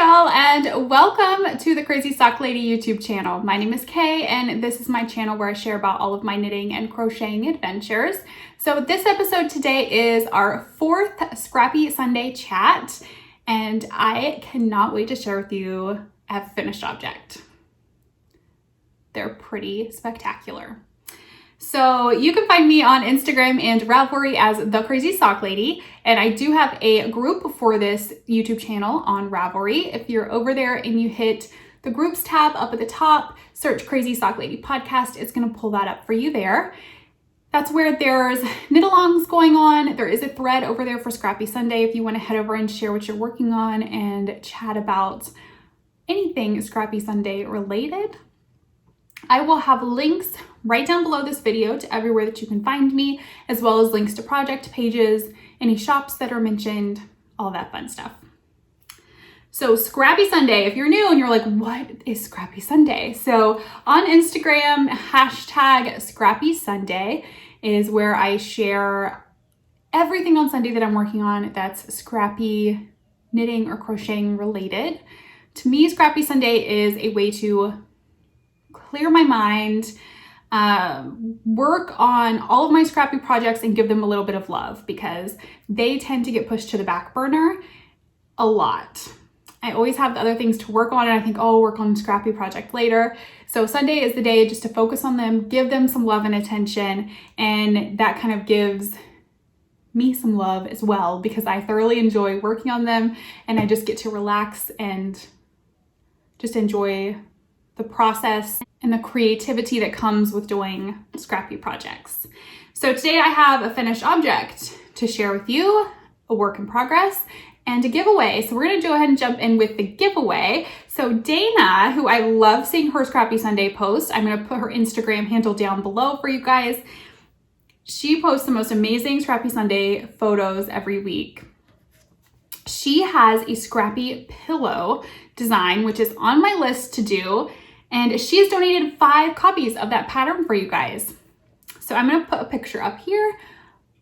y'all, and welcome to the Crazy Sock Lady YouTube channel. My name is Kay, and this is my channel where I share about all of my knitting and crocheting adventures. So this episode today is our fourth Scrappy Sunday chat, and I cannot wait to share with you a finished object. They're pretty spectacular. So you can find me on Instagram and Ravelry as The Crazy Sock Lady, and I do have a group for this YouTube channel on Ravelry. If you're over there and you hit the groups tab up at the top, search Crazy Sock Lady Podcast, it's gonna pull that up for you there. That's where there's knit-alongs going on. There is a thread over there for Scrappy Sunday if you wanna head over and share what you're working on and chat about anything Scrappy Sunday related. I will have links right down below this video to everywhere that you can find me, as well as links to project pages, any shops that are mentioned, all that fun stuff. So Scrappy Sunday, if you're new and you're like, what is Scrappy Sunday? So on Instagram, hashtag Scrappy Sunday is where I share everything on Sunday that I'm working on that's scrappy knitting or crocheting related. To me, Scrappy Sunday is a way to clear my mind, work on all of my scrappy projects and give them a little bit of love because they tend to get pushed to the back burner a lot. I always have other things to work on and I think, oh, I'll work on scrappy project later. So Sunday is the day just to focus on them, give them some love and attention, and that kind of gives me some love as well because I thoroughly enjoy working on them and I just get to relax and just enjoy the process and the creativity that comes with doing scrappy projects. So today I have a finished object to share with you, a work in progress, and a giveaway. So we're gonna go ahead and jump in with the giveaway. So Dana, who I love seeing her Scrappy Sunday post, I'm gonna put her Instagram handle down below for you guys. She posts the most amazing Scrappy Sunday photos every week. She has a scrappy pillow design, which is on my list to do. And she has donated 5 copies of that pattern for you guys. So I'm gonna put a picture up here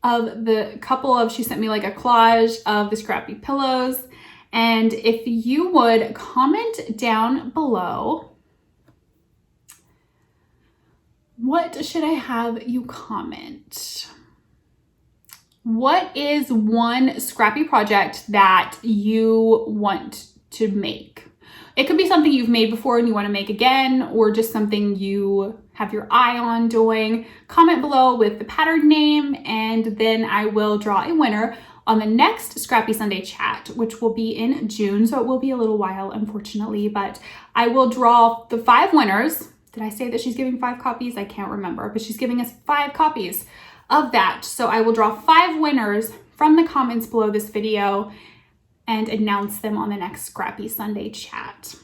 of the couple of, she sent me like a collage of the scrappy pillows. And if you would comment down below, what should I have you comment? What is one scrappy project that you want to make? It could be something you've made before and you want to make again, or just something you have your eye on doing. Comment below with the pattern name, and then I will draw a winner on the next Scrappy Sunday chat, which will be in June. So it will be a little while, unfortunately, but I will draw the 5 winners. Did I say that she's giving 5 copies? I can't remember, but she's giving us 5 copies of that. So I will draw 5 winners from the comments below this video and announce them on the next Scrappy Sunday chat.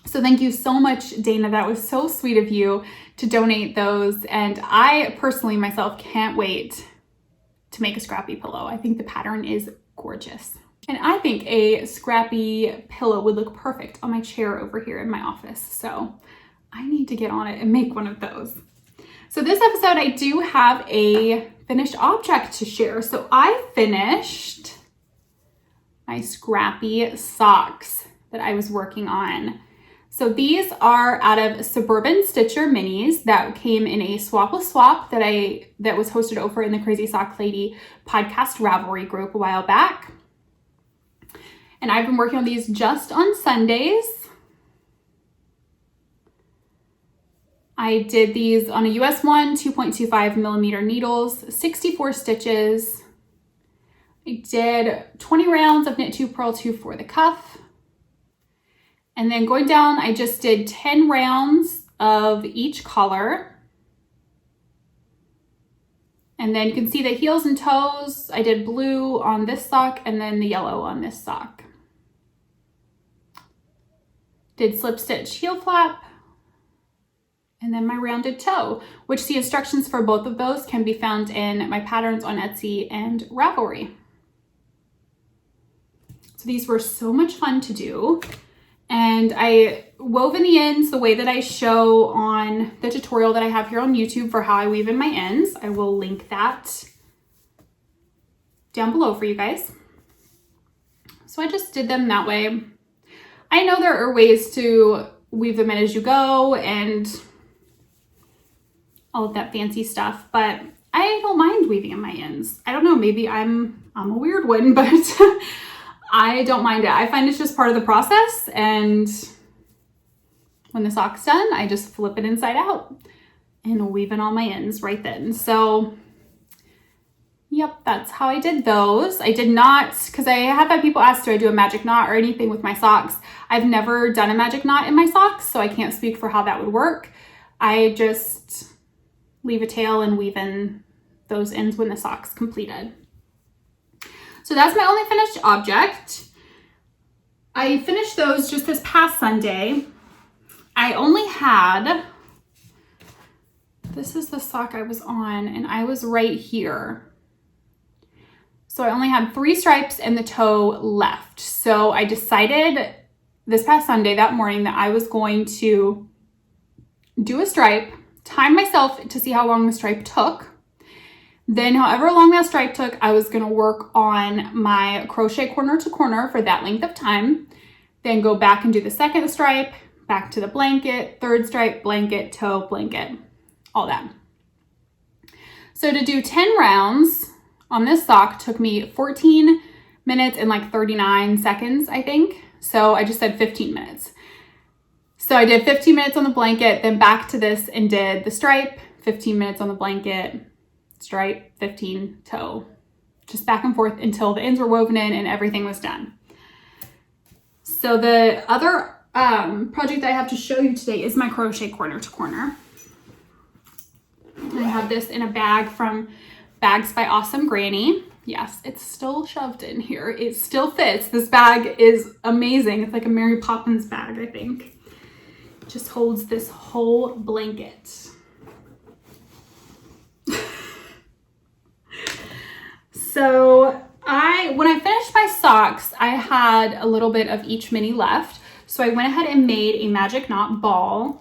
So thank you so much, Dana. That was so sweet of you to donate those. And I personally myself can't wait to make a scrappy pillow. I think the pattern is gorgeous. And I think a scrappy pillow would look perfect on my chair over here in my office. So I need to get on it and make one of those. So this episode, I do have a finished object to share. So I finished my scrappy socks that I was working on. So these are out of Suburban Stitcher minis that came in a swap with swap that was hosted over in the Crazy Sock Lady podcast Ravelry group a while back. And I've been working on these just on Sundays. I did these on a US 1 2.25 millimeter needles, 64 stitches. I did 20 rounds of knit 2 purl 2 for the cuff. And then going down, I just did 10 rounds of each color. And then you can see the heels and toes. I did blue on this sock and then the yellow on this sock. Did slip stitch heel flap. And then my rounded toe, which the instructions for both of those can be found in my patterns on Etsy and Ravelry. So these were so much fun to do. And I wove in the ends the way that I show on the tutorial that I have here on YouTube for how I weave in my ends. I will link that down below for you guys. So I just did them that way. I know there are ways to weave them in as you go and all of that fancy stuff, but I don't mind weaving in my ends. I don't know, maybe I'm a weird one, but I don't mind it. I find it's just part of the process, and when the sock's done, I just flip it inside out and weave in all my ends right then. So yep, that's how I did those. I did not, because I have had people ask, do I do a magic knot or anything with my socks? I've never done a magic knot in my socks, so I can't speak for how that would work. I just leave a tail and weave in those ends when the sock's completed. So that's my only finished object. I finished those just this past Sunday. I only had, this is the sock I was on, and I was right here. So I only had 3 stripes and the toe left. So I decided this past Sunday, that morning, that I was going to do a stripe, time myself to see how long the stripe took. Then however long that stripe took, I was gonna work on my crochet corner to corner for that length of time. Then go back and do the second stripe, back to the blanket, third stripe, blanket, toe, blanket, all that. So to do 10 rounds on this sock took me 14 minutes and like 39 seconds, I think. So I just said 15 minutes. So I did 15 minutes on the blanket, then back to this and did the stripe, 15 minutes on the blanket, stripe, 15, toe, just back and forth until the ends were woven in and everything was done. So the other project I have to show you today is my crochet corner to corner. I have this in a bag from Bags by Awesome Granny. Yes, it's still shoved in here. It still fits. This bag is amazing. It's like a Mary Poppins bag, I think. It just holds this whole blanket. So when I finished my socks, I had a little bit of each mini left. So I went ahead and made a magic knot ball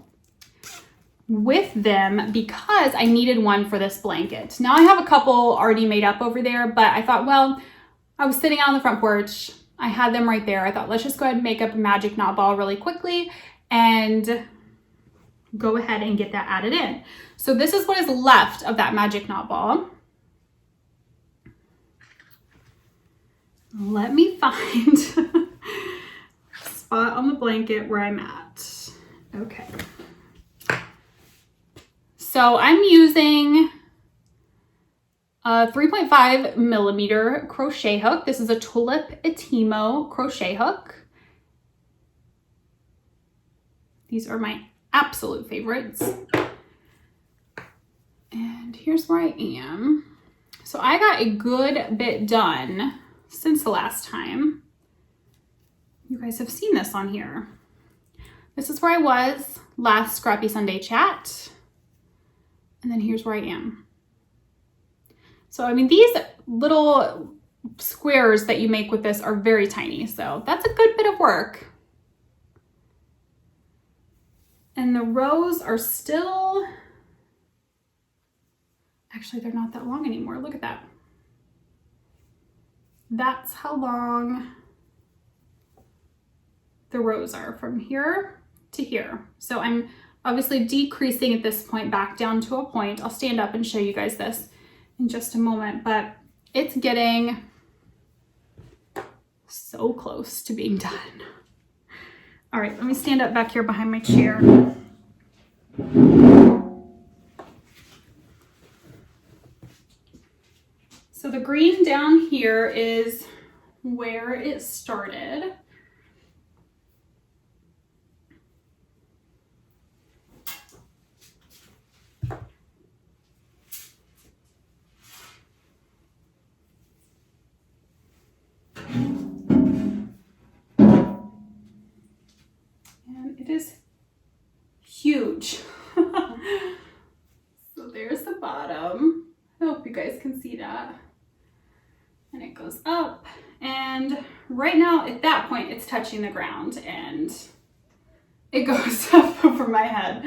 with them because I needed one for this blanket. Now I have a couple already made up over there, but I thought, well, I was sitting out on the front porch. I had them right there. I thought, let's just go ahead and make up a magic knot ball really quickly and go ahead and get that added in. So this is what is left of that magic knot ball. Let me find a spot on the blanket where I'm at. Okay. So I'm using a 3.5 millimeter crochet hook. This is a Tulip Etimo crochet hook. These are my absolute favorites. And here's where I am. So I got a good bit done since the last time. You guys have seen this on here. This is where I was last Scrappy Sunday chat. And then here's where I am. So, I mean, these little squares that you make with this are very tiny. So that's a good bit of work. And the rows are still, actually, they're not that long anymore. Look at that. That's how long the rows are from here to here. So I'm obviously decreasing at this point back down to a point. I'll stand up and show you guys this in just a moment, but it's getting so close to being done. All right, let me stand up back here behind my chair. So the green down here is where it started. And it is huge. So there's the bottom. I hope you guys can see that. And it goes up, and right now at that point it's touching the ground and it goes up over my head.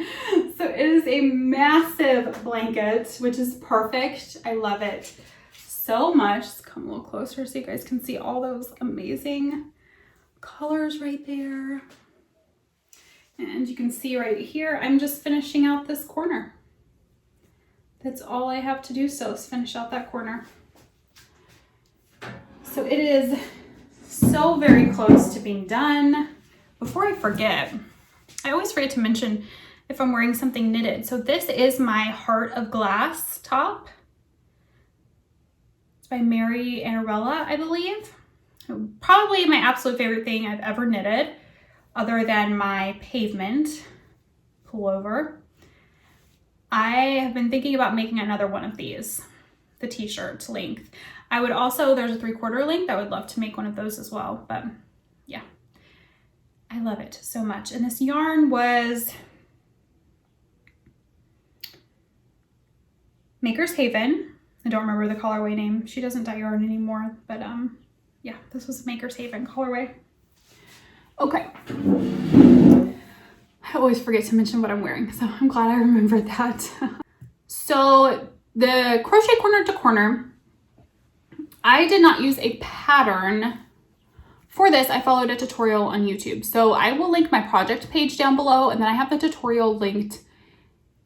So it is a massive blanket, which is perfect. I love it so much. Let's come a little closer so you guys can see all those amazing colors right there. And you can see right here, I'm just finishing out this corner. That's all I have to do still is finish out that corner. So it is so very close to being done. Before I forget, I always forget to mention if I'm wearing something knitted. So this is my Heart of Glass top. It's by Mary Annarella, I believe. Probably my absolute favorite thing I've ever knitted, other than my Pavement pullover. I have been thinking about making another one of these, the t-shirt length. I would also, there's a 3/4 length. I would love to make one of those as well, but yeah, I love it so much. And this yarn was Maker's Haven. I don't remember the colorway name. She doesn't dye yarn anymore, but yeah, this was Maker's Haven colorway. Okay. I always forget to mention what I'm wearing, so I'm glad I remembered that. So the crochet corner to corner, I did not use a pattern for this. I followed a tutorial on YouTube. So I will link my project page down below, and then I have the tutorial linked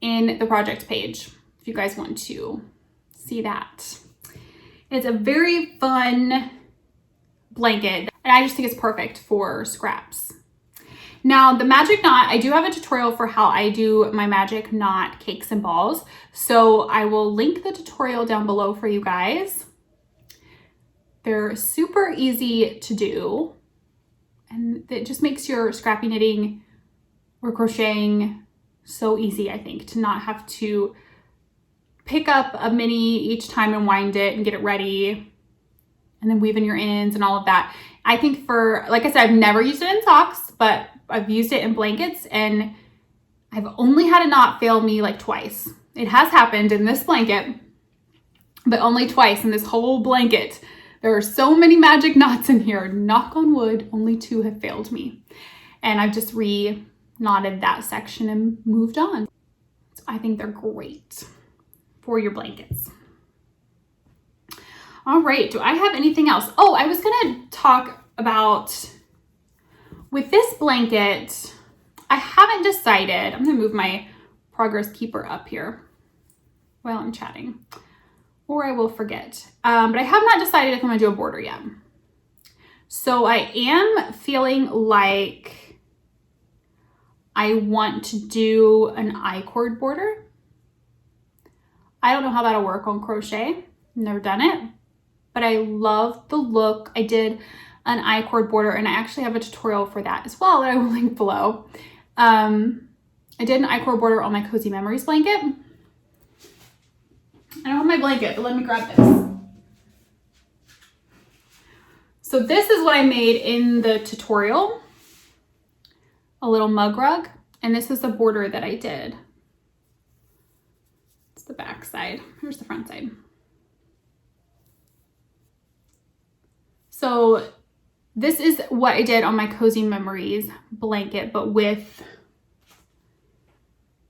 in the project page if you guys want to see that. It's a very fun blanket, and I just think it's perfect for scraps. Now the magic knot, I do have a tutorial for how I do my magic knot cakes and balls. So I will link the tutorial down below for you guys. They're super easy to do, and it just makes your scrappy knitting or crocheting so easy, I think, to not have to pick up a mini each time and wind it and get it ready and then weave in your ends and all of that. I think for, like I said, I've never used it in socks, but I've used it in blankets, and I've only had a knot fail me like twice. It has happened in this blanket, but only twice in this whole blanket. There are so many magic knots in here. Knock on wood, only 2 have failed me. And I've just re-knotted that section and moved on. So I think they're great for your blankets. All right, do I have anything else? Oh, I was gonna talk about, with this blanket, I haven't decided. I'm gonna move my progress keeper up here while I'm chatting, or I will forget. But I have not decided if I'm gonna do a border yet. So I am feeling like I want to do an I-cord border. I don't know how that'll work on crochet. Never done it, but I love the look. I did an I-cord border, and I actually have a tutorial for that as well that I will link below. I did an I-cord border on my Cozy Memories blanket. I don't have my blanket, but let me grab this. So this is what I made in the tutorial, a little mug rug, and this is the border that I did. It's the back side. Here's the front side. So this is what I did on my Cozy Memories blanket, but with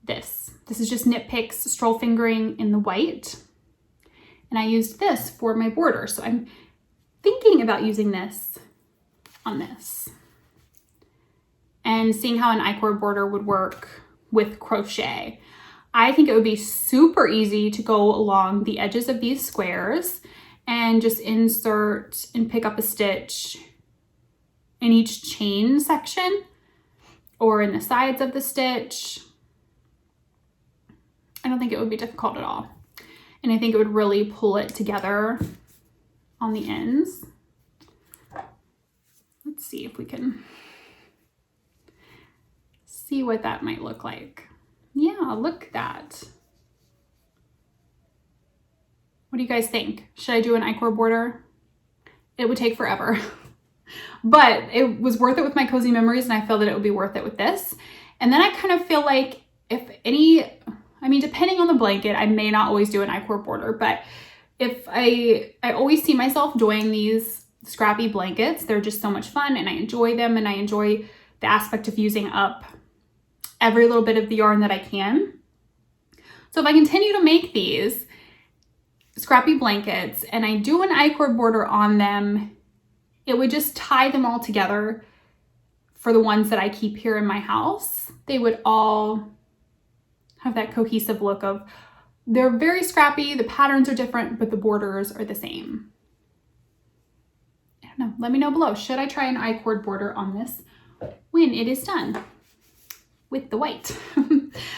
this. This is just Knit Picks Stroll Fingering in the white. And I used this for my border. So I'm thinking about using this on this and seeing how an I-cord border would work with crochet. I think it would be super easy to go along the edges of these squares and just insert and pick up a stitch in each chain section or in the sides of the stitch. I don't think it would be difficult at all. And I think it would really pull it together on the ends. Let's see if we can see what that might look like. Yeah, look at that. What do you guys think? Should I do an I-cord border? It would take forever, but it was worth it with my Cozy Memories, and I feel that it would be worth it with this. And then I kind of feel like if any, I mean, depending on the blanket, I may not always do an I-cord border, but if I always see myself doing these scrappy blankets. They're just so much fun, and I enjoy them, and I enjoy the aspect of using up every little bit of the yarn that I can. So if I continue to make these scrappy blankets and I do an I-cord border on them, it would just tie them all together for the ones that I keep here in my house, they would all have that cohesive look of, they're very scrappy, the patterns are different, but the borders are the same. I don't know, let me know below. Should I try an I-cord border on this when it is done with the white?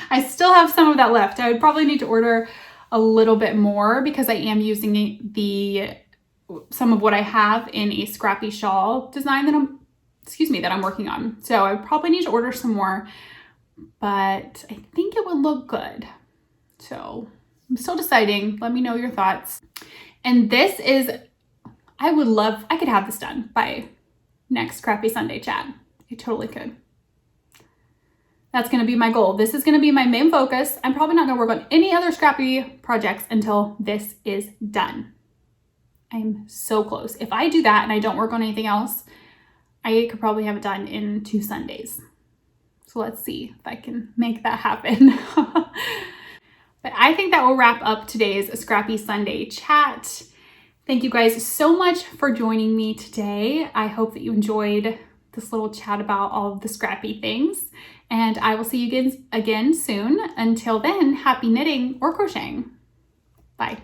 I still have some of that left. I would probably need to order a little bit more because I am using some of what I have in a scrappy shawl design that I'm working on. So I probably need to order some more, but I think it would look good. So I'm still deciding. Let me know your thoughts. And this is, I could have this done by next Scrappy Sunday chat. I totally could. That's going to be my goal. This is going to be my main focus. I'm probably not going to work on any other scrappy projects until this is done. I'm so close. If I do that and I don't work on anything else, I could probably have it done in 2 Sundays. So let's see if I can make that happen. But I think that will wrap up today's Scrappy Sunday chat. Thank you guys so much for joining me today. I hope that you enjoyed this little chat about all of the scrappy things. And I will see you again soon. Until then, happy knitting or crocheting. Bye.